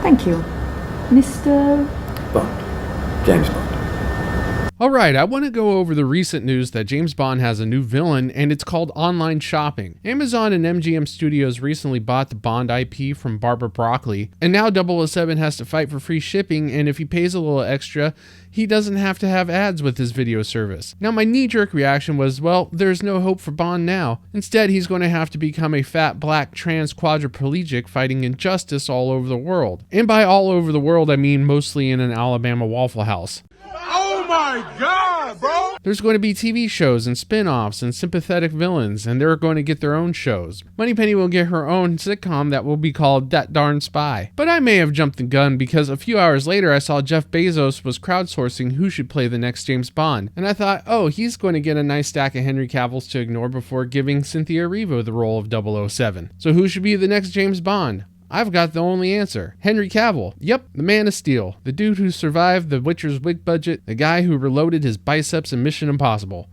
Thank you. Mr. Bond. James Bond. Alright, I want to go over the recent news that James Bond has a new villain, and it's called online shopping. Amazon and MGM Studios recently bought the Bond IP from Barbara Broccoli, and now 007 has to fight for free shipping, and if he pays a little extra, he doesn't have to have ads with his video service. Now my knee-jerk reaction was, well, there's no hope for Bond now. Instead, he's going to have to become a fat black trans quadriplegic fighting injustice all over the world. And by all over the world, I mean mostly in an Alabama Waffle House. Oh my God, bro! There's going to be TV shows and spin-offs and sympathetic villains, and they're going to get their own shows. Moneypenny will get her own sitcom that will be called That Darn Spy. But I may have jumped the gun because a few hours later I saw Jeff Bezos was crowdsourcing who should play the next James Bond. And I thought, oh, he's going to get a nice stack of Henry Cavills to ignore before giving Cynthia Erivo the role of 007. So who should be the next James Bond? I've got the only answer. Henry Cavill. Yep, the Man of Steel. The dude who survived the Witcher's wig budget. The guy who reloaded his biceps in Mission Impossible.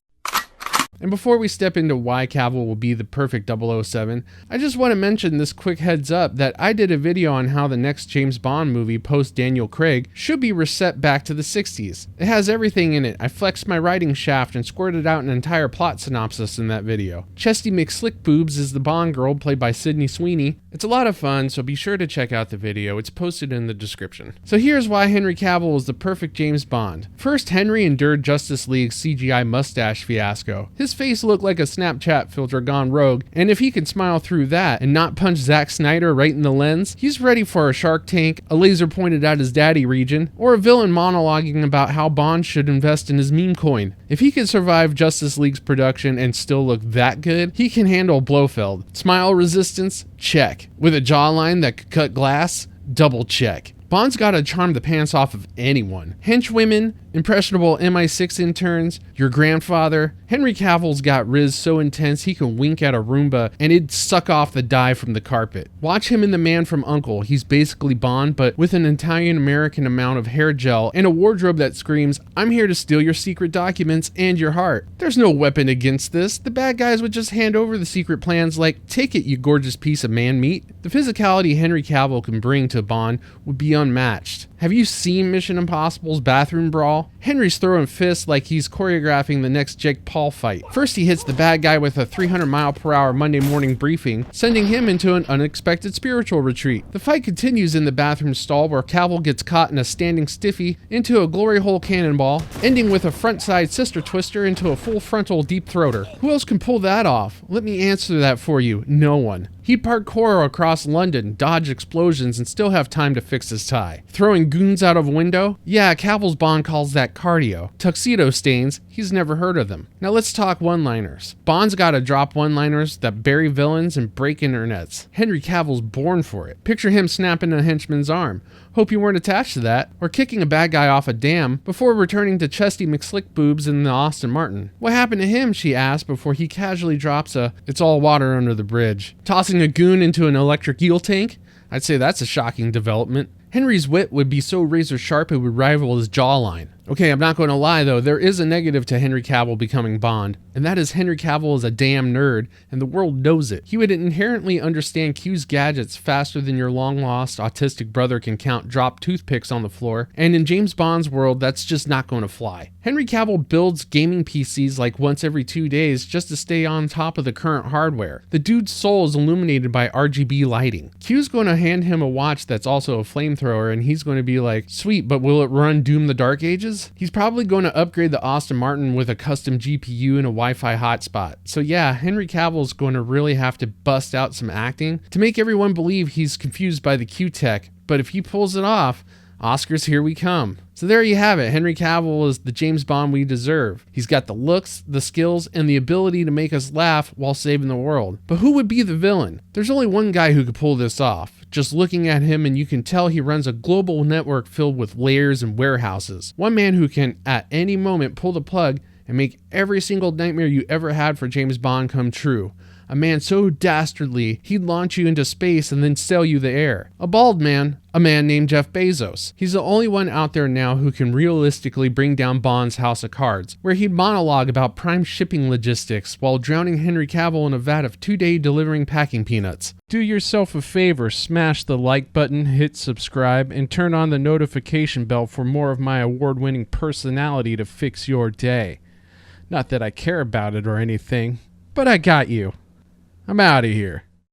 And before we step into why Cavill will be the perfect 007, I just want to mention this quick heads up that I did a video on how the next James Bond movie post Daniel Craig should be reset back to the 60s. It has everything in it. I flexed my writing shaft and squirted out an entire plot synopsis in that video. Chesty McSlickboobs is the Bond girl played by Sydney Sweeney. It's a lot of fun, so be sure to check out the video. It's posted in the description. So here's why Henry Cavill is the perfect James Bond. First, Henry endured Justice League's CGI mustache fiasco. His face looked like a Snapchat filter gone rogue, and if he can smile through that and not punch Zack Snyder right in the lens, he's ready for a Shark Tank, a laser pointed at his daddy region, or a villain monologuing about how Bond should invest in his meme coin. If he can survive Justice League's production and still look that good, he can handle Blofeld. Smile resistance? Check. With a jawline that could cut glass? Double check. Bond's gotta charm the pants off of anyone. Henchwomen, impressionable MI6 interns, your grandfather. Henry Cavill's got Riz so intense he can wink at a Roomba and it'd suck off the dye from the carpet. Watch him in The Man from U.N.C.L.E. He's basically Bond, but with an Italian-American amount of hair gel and a wardrobe that screams, I'm here to steal your secret documents and your heart. There's no weapon against this. The bad guys would just hand over the secret plans like, take it, you gorgeous piece of man meat. The physicality Henry Cavill can bring to Bond would be unmatched. Have you seen Mission Impossible's bathroom brawl? Henry's throwing fists like he's choreographing the next Jake Paul fight. First he hits the bad guy with a 300-mile-per-hour Monday morning briefing, sending him into an unexpected spiritual retreat. The fight continues in the bathroom stall where Cavill gets caught in a standing stiffy into a glory hole cannonball, ending with a front-side sister twister into a full frontal deep throater. Who else can pull that off? Let me answer that for you. No one. He'd parkour across London, dodge explosions, and still have time to fix his tie. Throwing goons out of a window? Yeah, Cavill's Bond calls that cardio. Tuxedo stains? He's never heard of them. Now let's talk one-liners. Bond's gotta drop one-liners that bury villains and break internets. Henry Cavill's born for it. Picture him snapping a henchman's arm. Hope you weren't attached to that. Or kicking a bad guy off a dam before returning to Chesty McSlickboobs in the Aston Martin. What happened to him, she asked before he casually drops a, it's all water under the bridge. Tossing a goon into an electric eel tank? I'd say that's a shocking development. Henry's wit would be so razor sharp it would rival his jawline. Okay, I'm not going to lie though, there is a negative to Henry Cavill becoming Bond, and that is Henry Cavill is a damn nerd, and the world knows it. He would inherently understand Q's gadgets faster than your long-lost autistic brother can count dropped toothpicks on the floor, and in James Bond's world, that's just not going to fly. Henry Cavill builds gaming PCs like once every 2 days just to stay on top of the current hardware. The dude's soul is illuminated by RGB lighting. Q's going to hand him a watch that's also a flamethrower, and he's going to be like, sweet, but will it run Doom the Dark Ages? He's probably going to upgrade the Aston Martin with a custom GPU and a Wi-Fi hotspot. So yeah, Henry Cavill's going to really have to bust out some acting to make everyone believe he's confused by the Q-Tech, but if he pulls it off, Oscars, here we come. So there you have it. Henry Cavill is the James Bond we deserve. He's got the looks, the skills, and the ability to make us laugh while saving the world. But who would be the villain? There's only one guy who could pull this off. Just looking at him and you can tell he runs a global network filled with layers and warehouses. One man who can at any moment pull the plug and make every single nightmare you ever had for James Bond come true. A man so dastardly, he'd launch you into space and then sell you the air. A bald man, a man named Jeff Bezos. He's the only one out there now who can realistically bring down Bond's House of Cards, where he'd monologue about prime shipping logistics while drowning Henry Cavill in a vat of 2-day delivering packing peanuts. Do yourself a favor, smash the like button, hit subscribe, and turn on the notification bell for more of my award-winning personality to fix your day. Not that I care about it or anything, but I got you. I'm out of here.